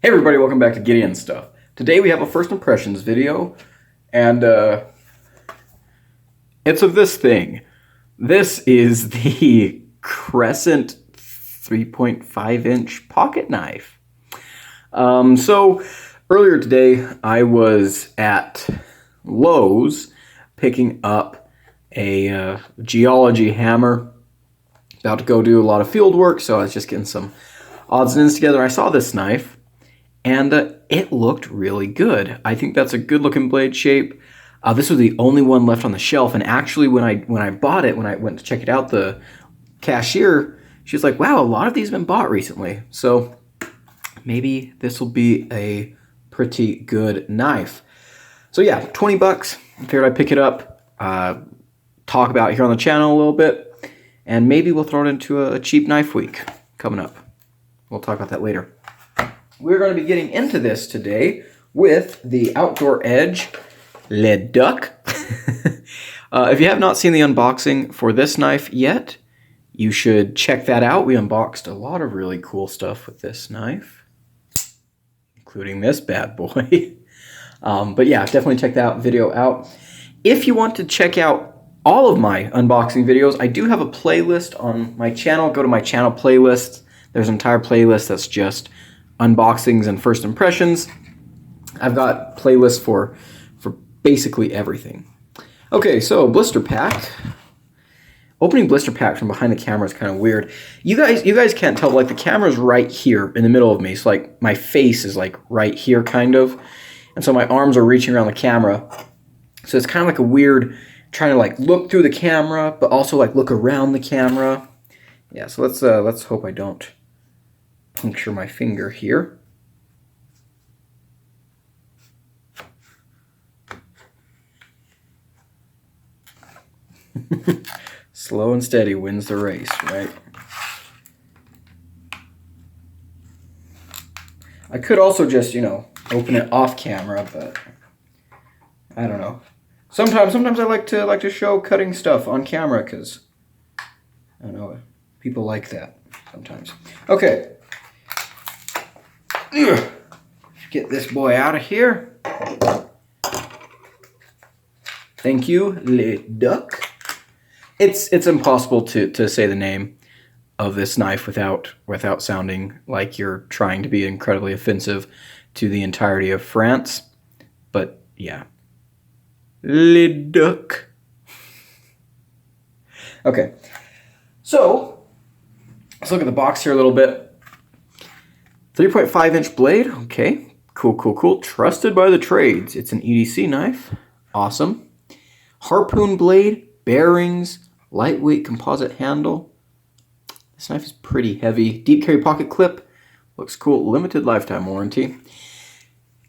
Hey everybody, welcome back to Gideon Stuff. Today we have a first impressions video, and it's of this thing. This is the Crescent 3.5-inch pocket knife. So earlier today I was at Lowe's picking up a geology hammer. About to go do a lot of field work, so I was just getting some odds and ends together. I saw this knife. And it looked really good. I think that's a good looking blade shape. This was the only one left on the shelf. And actually, when I bought it, when I went to check it out, the cashier, she was like, wow, a lot of these have been bought recently. So maybe this will be a pretty good knife. So yeah, 20 bucks. I figured I'd pick it up, talk about it here on the channel a little bit, and maybe we'll throw it into a cheap knife week coming up. We'll talk about that later. We're going to be getting into this today with the Outdoor Edge Lead Duck. If you have not seen the unboxing for this knife yet, you should check that out. We unboxed a lot of really cool stuff with this knife, including this bad boy. But yeah, definitely check that video out. If you want to check out all of my unboxing videos, I do have a playlist on my channel. Go to my channel playlist. There's an entire playlist that's just unboxings and first impressions. I've got playlists for basically everything. Okay, so blister pack. Opening blister pack from behind the camera is kind of weird. You guys can't tell, like the camera's right here in the middle of me. So like my face is like right here kind of. And so my arms are reaching around the camera. So it's kind of like a weird trying to like look through the camera, but also like look around the camera. Yeah, so let's hope I don't puncture my finger here. Slow and steady wins the race, right? I could also just, open it off camera, but I don't know. Sometimes I like to show cutting stuff on camera because I don't know, people like that sometimes. Okay. Get this boy out of here. Thank you, Le Duc. It's impossible to say the name of this knife without sounding like you're trying to be incredibly offensive to the entirety of France. But yeah. Le Duc. Okay. So, let's look at the box here a little bit. 3.5-inch blade, okay, cool. Trusted by the trades. It's an EDC knife, awesome. Harpoon blade, bearings, lightweight composite handle. This knife is pretty heavy. Deep carry pocket clip, looks cool. Limited lifetime warranty.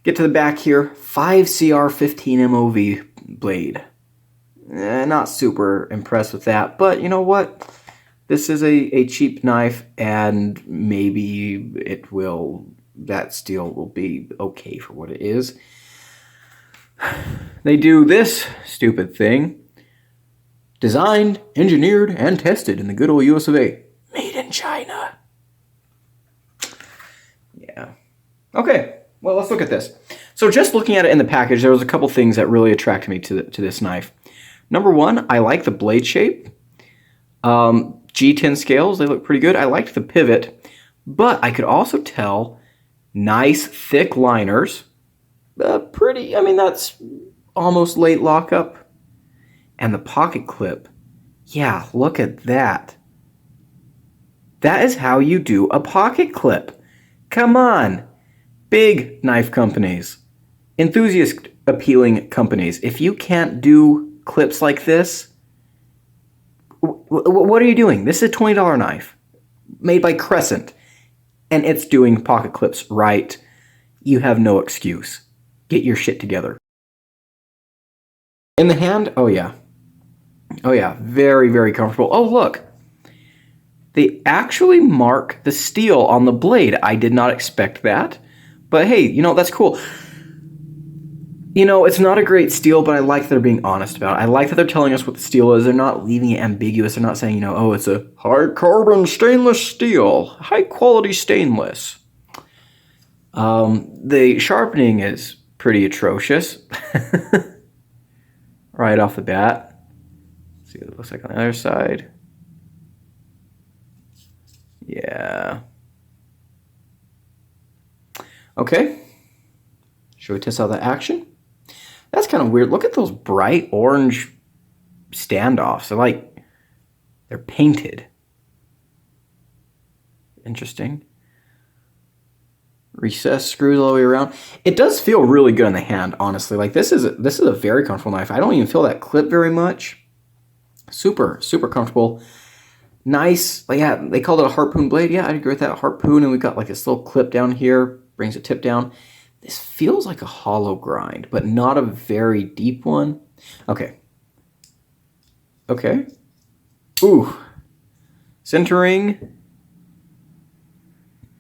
Get to the back here, 5CR15 MOV blade. Not super impressed with that, but you know what? This is a cheap knife, and maybe that steel will be okay for what it is. They do this stupid thing. Designed, engineered, and tested in the good old US of A. Made in China. Yeah. Okay, well, let's look at this. So just looking at it in the package, there was a couple things that really attracted me to this knife. Number one, I like the blade shape. G10 scales, they look pretty good. I liked the pivot, but I could also tell nice thick liners. That's almost late lockup. And the pocket clip. Yeah, look at that. That is how you do a pocket clip. Come on. Big knife companies. Enthusiast appealing companies. If you can't do clips like this, what are you doing? This is a $20 knife made by Crescent, and it's doing pocket clips right. You have no excuse. Get your shit together. In the hand, oh yeah, very comfortable. Oh look, they actually mark the steel on the blade. I did not expect that, but hey, that's cool. It's not a great steel, but I like that they're being honest about it. I like that they're telling us what the steel is. They're not leaving it ambiguous. They're not saying, oh, it's a high carbon stainless steel, high quality stainless. The sharpening is pretty atrocious right off the bat. Let's see what it looks like on the other side. Yeah. Okay. Should we test out the action? That's kind of weird. Look at those bright orange standoffs. They're painted. Interesting. Recessed screws all the way around. It does feel really good in the hand, honestly. Like this is a very comfortable knife. I don't even feel that clip very much. Super comfortable. Nice. Like, yeah, they called it a harpoon blade. Yeah, I'd agree with that. Harpoon, and we've got like this little clip down here, brings the tip down. This feels like a hollow grind, but not a very deep one. Okay. Okay. Ooh. Centering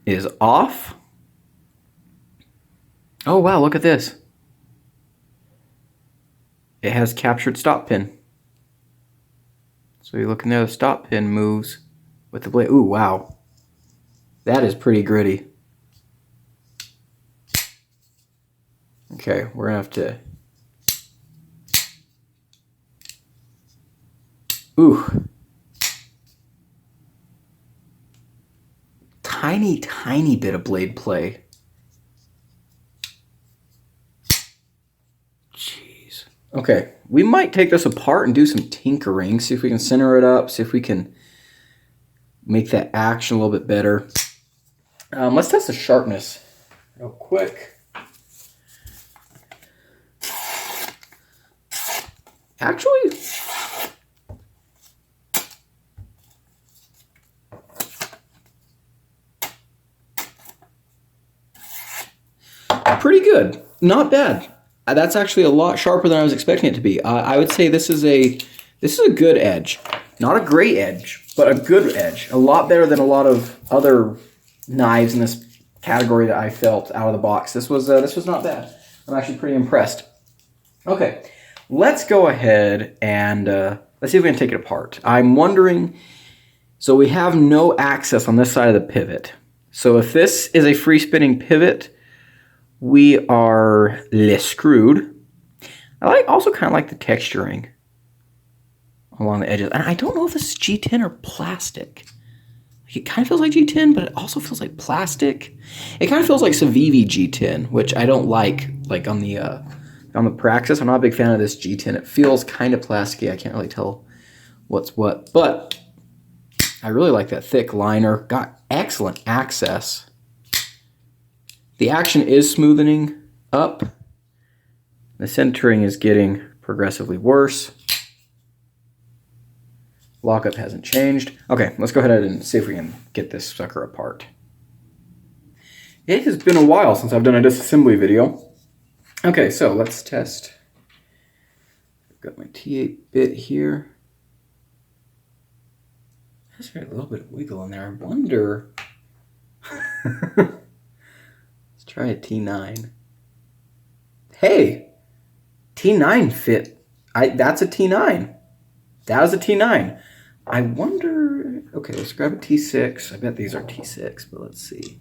is off. Oh, wow, look at this. It has captured stop pin. So you look in there, the stop pin moves with the blade. Ooh, wow. That is pretty gritty. Okay, we're gonna have to... Ooh. Tiny bit of blade play. Jeez. Okay, we might take this apart and do some tinkering, see if we can center it up, see if we can make that action a little bit better. Let's test the sharpness real quick. Actually, pretty good. Not bad. That's actually a lot sharper than I was expecting it to be. I would say this is a good edge. Not a great edge, but a good edge. A lot better than a lot of other knives in this category that I felt out of the box. This was not bad. I'm actually pretty impressed. Okay, let's go ahead and let's see if we can take it apart. I'm wondering, so we have no access on this side of the pivot. So if this is a free spinning pivot, we are less screwed. I also kind of like the texturing along the edges. And I don't know if this is G10 or plastic. It kind of feels like G10, but it also feels like plastic. It kind of feels like Civivi G10, which I don't like on the Praxis. I'm not a big fan of this G10. It feels kind of plasticky. I can't really tell what's what, but I really like that thick liner. Got excellent access. The action is smoothening up. The centering is getting progressively worse. Lockup hasn't changed. Okay, let's go ahead and see if we can get this sucker apart. It has been a while since I've done a disassembly video. Okay, so let's test. I've got my T8 bit here. There's a little bit of wiggle in there. I wonder... Let's try a T9. Hey! T9 fit. That's a T9. That is a T9. I wonder... Okay, let's grab a T6. I bet these are T6, but let's see.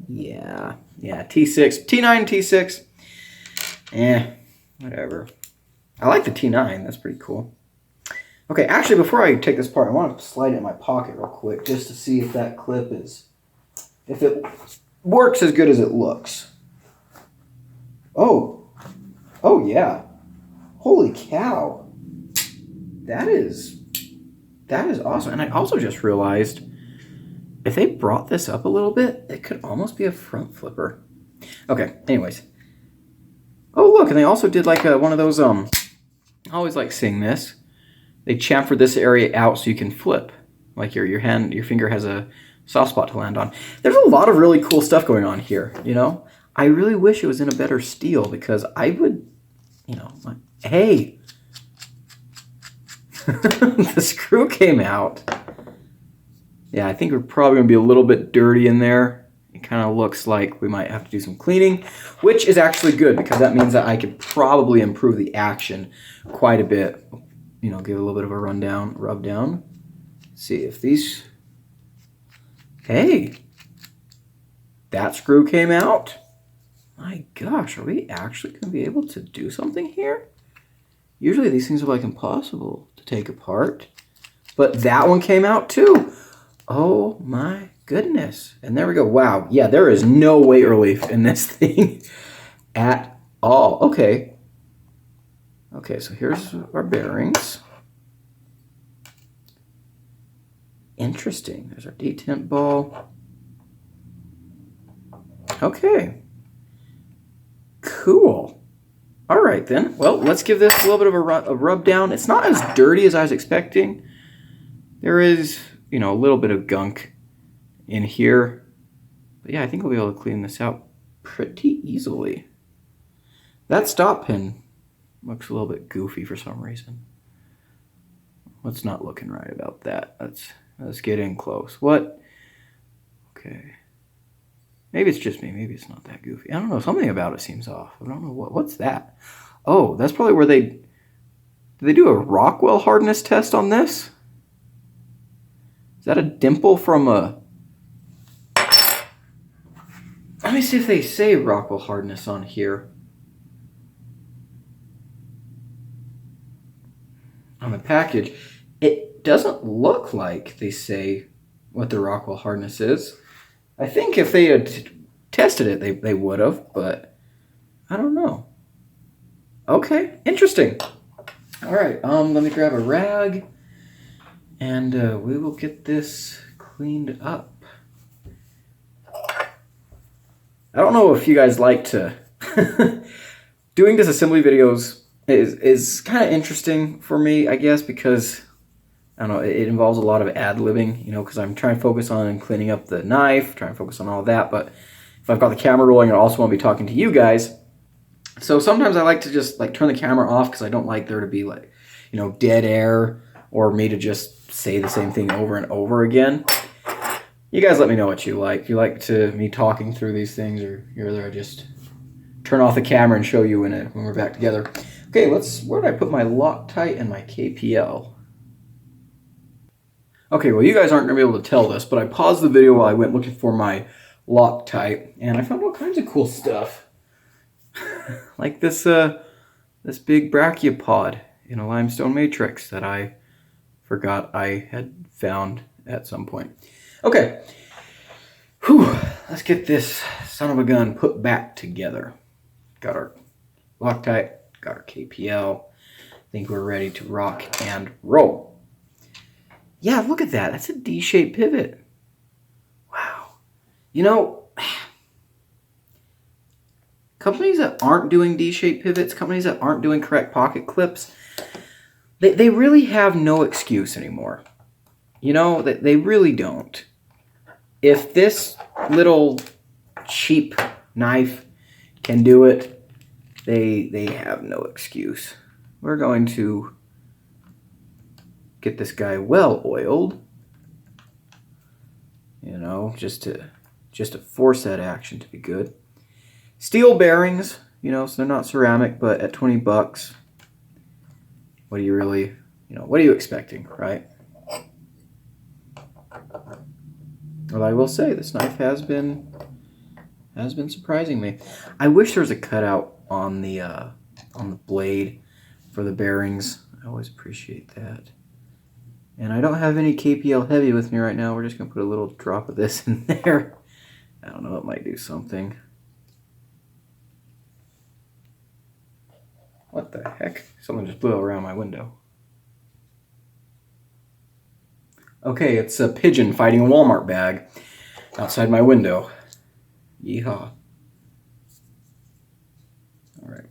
Yeah, T6. T9, T6. Whatever. I like the T9. That's pretty cool. Okay, actually, before I take this apart, I want to slide it in my pocket real quick just to see if that clip is... if it works as good as it looks. Oh, yeah. Holy cow. That is awesome. And I also just realized if they brought this up a little bit, it could almost be a front flipper. Okay, anyways. Oh, look, and they also did like one of those, I always like seeing this. They chamfered this area out so you can flip. Like your finger has a soft spot to land on. There's a lot of really cool stuff going on here, you know? I really wish it was in a better steel because I would, you know, hey! The screw came out. Yeah, I think we're probably going to be a little bit dirty in there. It kind of looks like we might have to do some cleaning, which is actually good because that means that I could probably improve the action quite a bit. You know, give it a little bit of a rub down. See if these... Hey! that screw came out. My gosh, are we actually going to be able to do something here? Usually these things are like impossible to take apart. But that one came out too. Oh my goodness. And there we go. Wow. Yeah, there is no weight relief in this thing at all. Okay. Okay, so here's our bearings. Interesting. There's our detent ball. Okay. Cool. All right then. Well, let's give this a little bit of a rub down. It's not as dirty as I was expecting. There is, you know, a little bit of gunk in here. But yeah, I think we'll be able to clean this out pretty easily. That stop pin looks a little bit goofy for some reason. What's not looking right about that? Let's get in close. What? Okay. Maybe it's just me. Maybe it's not that goofy. I don't know. Something about it seems off. I don't know what's that. Oh, that's probably where did they do a Rockwell hardness test on this? Is that a dimple from a... Let me see if they say Rockwell hardness on here. On the package. It doesn't look like they say what the Rockwell hardness is. I think if they had tested it, they would have, but I don't know. Okay, interesting. All right, let me grab a rag, and we will get this cleaned up. I don't know if you guys like to... Doing disassembly videos is kind of interesting for me, I guess, because... I don't know, it involves a lot of ad-libbing, you know, because I'm trying to focus on cleaning up the knife, trying to focus on all that, but if I've got the camera rolling, I also want to be talking to you guys. So sometimes I like to just, like, turn the camera off because I don't like there to be, like, you know, dead air or me to just say the same thing over and over again. You guys let me know what you like. If you like me talking through these things, or you're either I just turn off the camera and show you when we're back together. Okay, where did I put my Loctite and my KPL? Okay, well, you guys aren't going to be able to tell this, but I paused the video while I went looking for my Loctite, and I found all kinds of cool stuff. Like this big brachiopod in a limestone matrix that I forgot I had found at some point. Okay, whew, let's get this son of a gun put back together. Got our Loctite, got our KPL. I think we're ready to rock and roll. Yeah, look at that. That's a D-shaped pivot. Wow. You know, companies that aren't doing D-shaped pivots, companies that aren't doing correct pocket clips, they really have no excuse anymore. You know, they really don't. If this little cheap knife can do it, they have no excuse. We're going to get this guy well oiled, you know, just to force that action to be good. Steel bearings, you know, so they're not ceramic, but at 20 bucks, what are you really, you know, what are you expecting, right? Well, I will say this knife has been surprising me. I wish there was a cutout on the blade for the bearings. I always appreciate that. And I don't have any KPL heavy with me right now. We're just going to put a little drop of this in there. I don't know, it might do something. What the heck? Something just blew around my window. Okay, it's a pigeon fighting a Walmart bag outside my window. Yeehaw. Alright.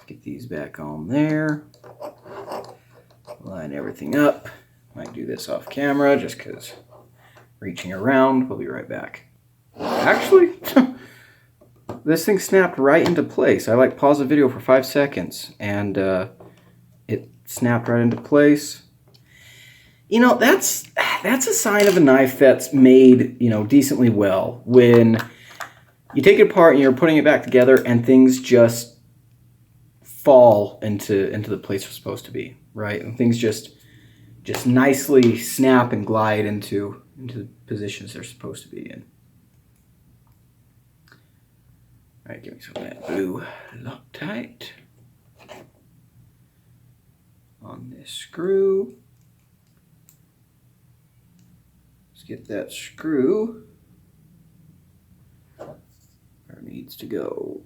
Get these back on there. Line everything up. Might do this off camera just because reaching around. We'll be right back. Actually, this thing snapped right into place. I paused the video for 5 seconds and it snapped right into place. You know, that's a sign of a knife that's made, you know, decently well. When you take it apart and you're putting it back together and things just fall into the place they're supposed to be, right? And things just nicely snap and glide into the positions they're supposed to be in. right, give me some of that blue Loctite on this screw. Let's get that screw where it needs to go.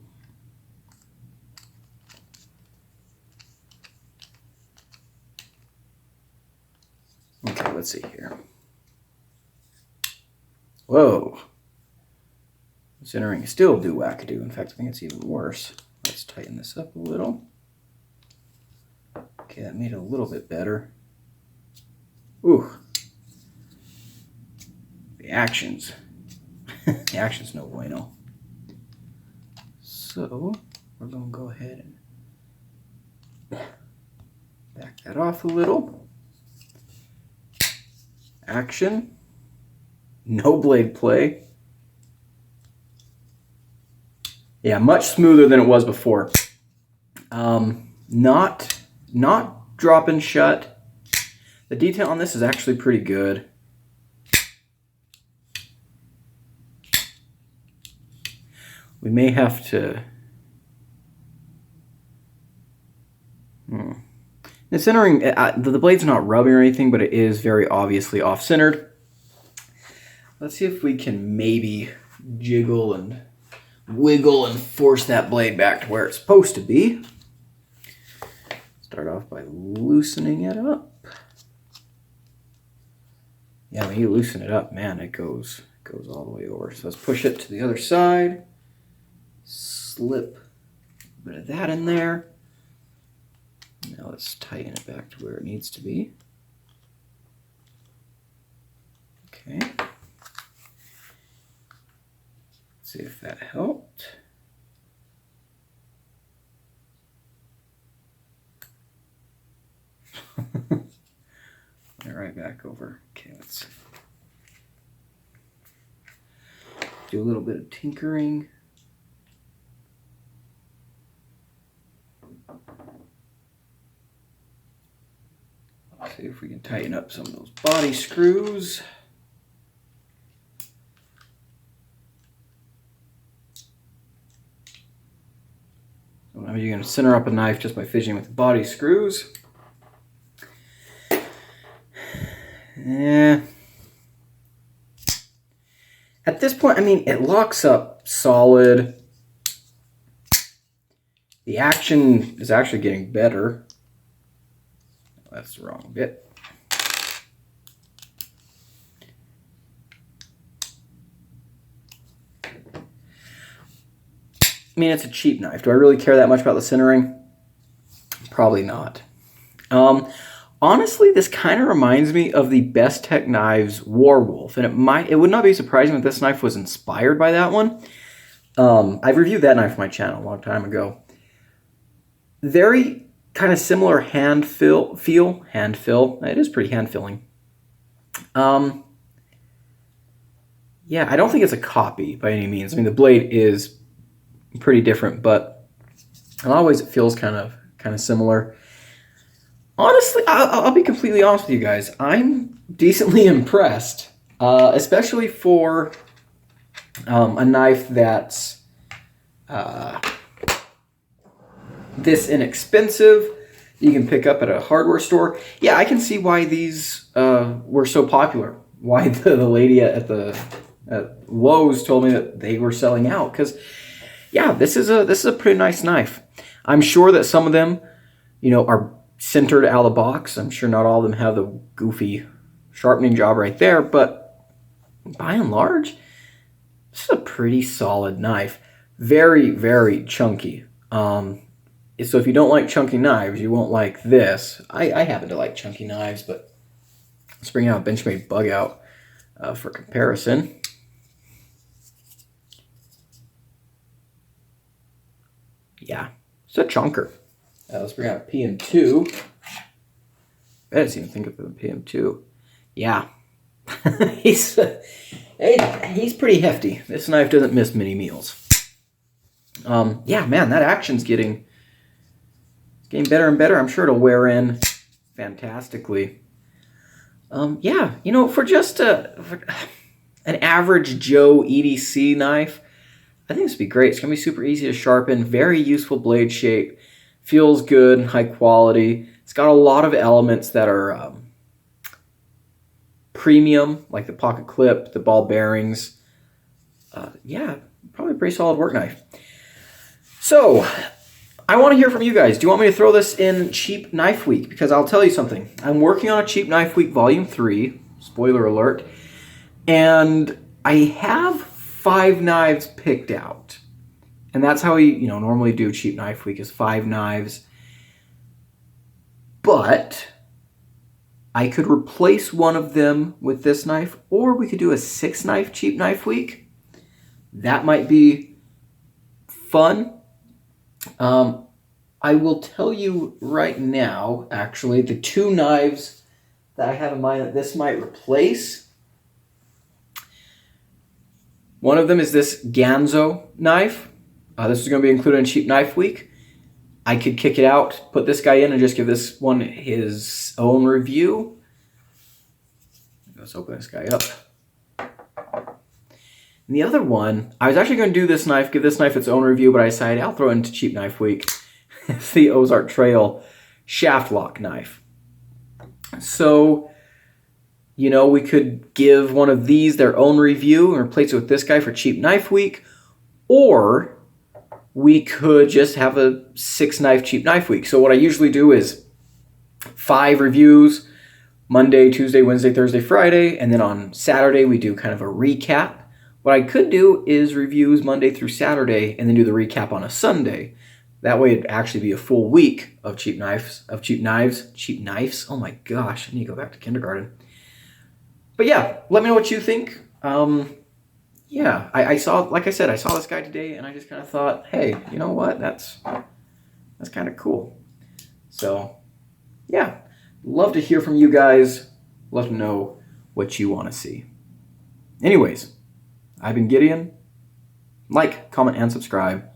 Okay, let's see here. Whoa. Centering is still do wackadoo. In fact, I think it's even worse. Let's tighten this up a little. Okay, that made it a little bit better. Ooh. The action's no bueno. So, we're going to go ahead and back that off a little. Action. No blade play. Yeah, much smoother than it was before. Not dropping shut. The detail on this is actually pretty good. We may have to... The centering, the blade's not rubbing or anything, but it is very obviously off-centered. Let's see if we can maybe jiggle and wiggle and force that blade back to where it's supposed to be. Start off by loosening it up. Yeah, when you loosen it up, man, it goes all the way over. So let's push it to the other side. Slip a bit of that in there. Now let's tighten it back to where it needs to be. Okay. See if that helped. Right back over. Okay, let's do a little bit of tinkering. Let's see if we can tighten up some of those body screws. Sometimes you're going to center up a knife just by fidgeting with the body screws. Yeah. At this point, I mean, it locks up solid. The action is actually getting better. That's the wrong bit. I mean, it's a cheap knife. Do I really care that much about the centering? Probably not. Honestly, this kind of reminds me of the Best Tech Knives Warwolf, and it would not be surprising if this knife was inspired by that one. I've reviewed that knife on my channel a long time ago. Very kind of similar hand feel. It is pretty hand filling. Yeah, I don't think it's a copy by any means. I mean, the blade is pretty different, but in a lot of ways it feels kind of similar. Honestly, I'll be completely honest with you guys. I'm decently impressed, especially for a knife that's this inexpensive. You can pick up at a hardware store. Yeah, I can see why these were so popular. Why the lady at Lowe's told me that they were selling out. Because yeah, this is a pretty nice knife. I'm sure that some of them, are centered out of the box. I'm sure not all of them have the goofy sharpening job right there, but by and large, this is a pretty solid knife. Very, very chunky. So if you don't like chunky knives, you won't like this. I happen to like chunky knives, but let's bring out a Benchmade Bug Out for comparison. Yeah, it's a chunker. Let's bring out PM2. I didn't even think of the PM2. Yeah, he's pretty hefty. This knife doesn't miss many meals. Yeah, man, that action's getting better and better. I'm sure it'll wear in fantastically. Yeah, for just an average Joe EDC knife, I think this would be great. It's going to be super easy to sharpen, very useful blade shape, feels good, high quality. It's got a lot of elements that are premium, like the pocket clip, the ball bearings. Yeah, probably a pretty solid work knife. So, I want to hear from you guys. Do you want me to throw this in Cheap Knife Week? Because I'll tell you something. I'm working on a Cheap Knife Week Volume 3, spoiler alert, and I have 5 knives picked out. And that's how we, normally do Cheap Knife Week, is 5 knives. But I could replace one of them with this knife, or we could do a 6 knife Cheap Knife Week. That might be fun. I will tell you right now, actually, the 2 knives that I have in mind that this might replace. One of them is this Ganzo knife. This is going to be included in Cheap Knife Week. I could kick it out, put this guy in, and just give this one his own review. Let's open this guy up. And the other one, I was actually going to do this knife, give this knife its own review, but I decided I'll throw it into Cheap Knife Week. It's the Ozark Trail shaft lock knife. So, we could give one of these their own review and replace it with this guy for Cheap Knife Week, or we could just have a 6 knife Cheap Knife Week. So what I usually do is 5 reviews, Monday, Tuesday, Wednesday, Thursday, Friday, and then on Saturday we do kind of a recap. What I could do is reviews Monday through Saturday and then do the recap on a Sunday. That way it'd actually be a full week of cheap knives. Cheap knives? Oh my gosh, I need to go back to kindergarten. But yeah, let me know what you think. Yeah, I saw, like I said, I saw this guy today and I just kind of thought, hey, you know what? That's kind of cool. So, yeah, love to hear from you guys. Love to know what you want to see. Anyways, I've been Gideon. Like, comment, and subscribe.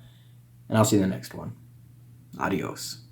And I'll see you in the next one. Adios.